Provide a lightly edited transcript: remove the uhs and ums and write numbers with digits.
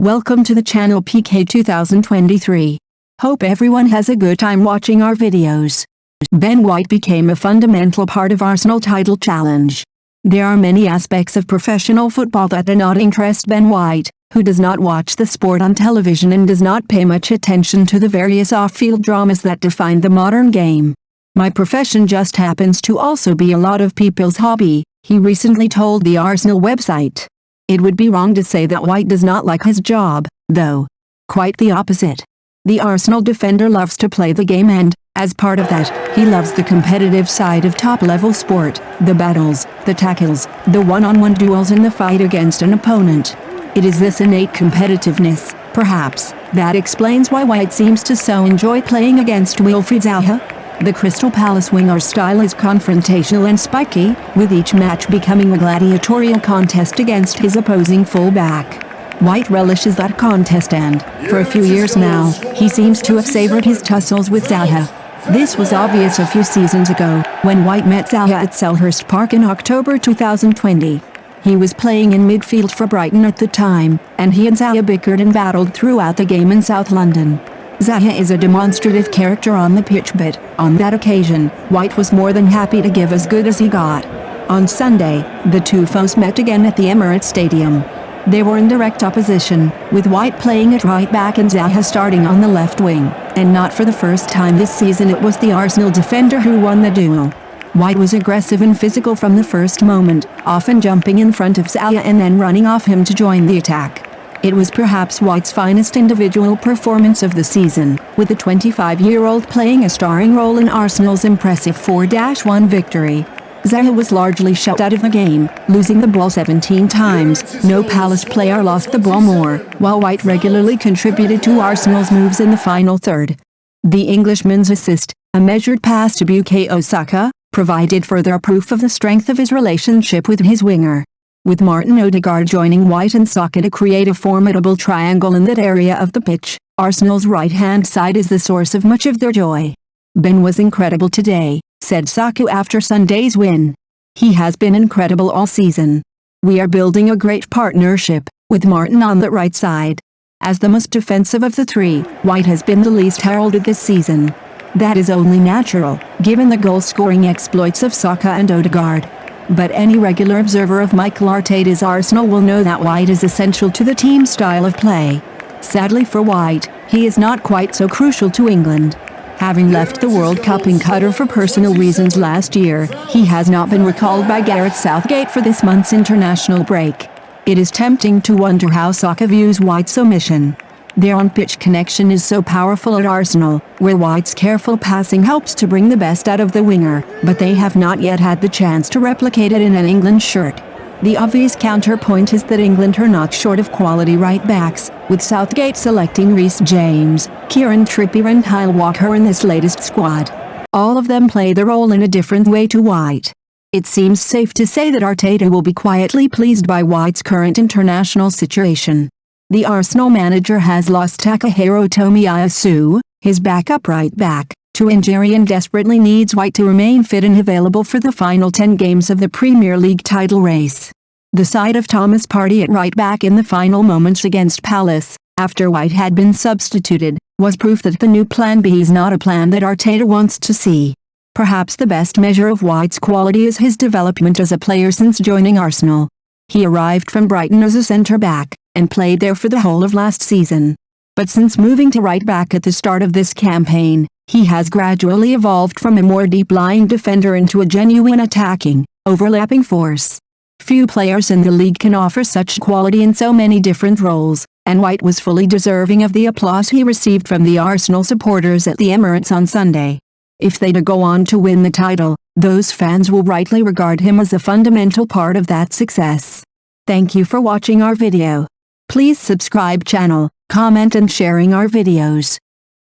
Welcome to the channel PK 2023. Hope everyone has a good time watching our videos. Ben White became a fundamental part of Arsenal title challenge. There are many aspects of professional football that do not interest Ben White, who does not watch the sport on television and does not pay much attention to the various off-field dramas that define the modern game. My profession just happens to also be a lot of people's hobby, he recently told the Arsenal website. It would be wrong to say that White does not like his job, though. Quite the opposite. The Arsenal defender loves to play the game and, as part of that, he loves the competitive side of top-level sport, the battles, the tackles, the one-on-one duels and the fight against an opponent. It is this innate competitiveness, perhaps, that explains why White seems to so enjoy playing against Wilfried Zaha. The Crystal Palace winger's style is confrontational and spiky, with each match becoming a gladiatorial contest against his opposing fullback. White relishes that contest and, for a few years now, he seems to have savored his tussles with Zaha. This was obvious a few seasons ago, when White met Zaha at Selhurst Park in October 2020. He was playing in midfield for Brighton at the time, and he and Zaha bickered and battled throughout the game in South London. Zaha is a demonstrative character on the pitch, but, on that occasion, White was more than happy to give as good as he got. On Sunday, the two foes met again at the Emirates Stadium. They were in direct opposition, with White playing at right back and Zaha starting on the left wing, and not for the first time this season it was the Arsenal defender who won the duel. White was aggressive and physical from the first moment, often jumping in front of Zaha and then running off him to join the attack. It was perhaps White's finest individual performance of the season, with the 25-year-old playing a starring role in Arsenal's impressive 4-1 victory. Zaha was largely shut out of the game, losing the ball 17 times. No Palace player lost the ball more, while White regularly contributed to Arsenal's moves in the final third. The Englishman's assist, a measured pass to Bukayo Saka, provided further proof of the strength of his relationship with his winger. With Martin Odegaard joining White and Saka to create a formidable triangle in that area of the pitch, Arsenal's right-hand side is the source of much of their joy. Ben was incredible today, said Saka after Sunday's win. He has been incredible all season. We are building a great partnership, with Martin on the right side. As the most defensive of the three, White has been the least heralded this season. That is only natural, given the goal-scoring exploits of Saka and Odegaard. But any regular observer of Mikel Arteta's Arsenal will know that White is essential to the team's style of play. Sadly for White, he is not quite so crucial to England. Having left the World Cup in Qatar for personal reasons last year, he has not been recalled by Gareth Southgate for this month's international break. It is tempting to wonder how Saka views White's omission. Their on-pitch connection is so powerful at Arsenal, where White's careful passing helps to bring the best out of the winger, but they have not yet had the chance to replicate it in an England shirt. The obvious counterpoint is that England are not short of quality right-backs, with Southgate selecting Reece James, Kieran Trippier and Kyle Walker in this latest squad. All of them play their role in a different way to White. It seems safe to say that Arteta will be quietly pleased by White's current international situation. The Arsenal manager has lost Takahiro Tomiyasu, his backup right back, to injury and desperately needs White to remain fit and available for the final 10 games of the Premier League title race. The sight of Thomas Partey at right back in the final moments against Palace, after White had been substituted, was proof that the new Plan B is not a plan that Arteta wants to see. Perhaps the best measure of White's quality is his development as a player since joining Arsenal. He arrived from Brighton as a centre-back, and played there for the whole of last season. But since moving to right back at the start of this campaign, he has gradually evolved from a more deep-lying defender into a genuine attacking, overlapping force. Few players in the league can offer such quality in so many different roles, and White was fully deserving of the applause he received from the Arsenal supporters at the Emirates on Sunday. If they do go on to win the title, those fans will rightly regard him as a fundamental part of that success. Thank you for watching our video. Please subscribe channel, comment and sharing our videos.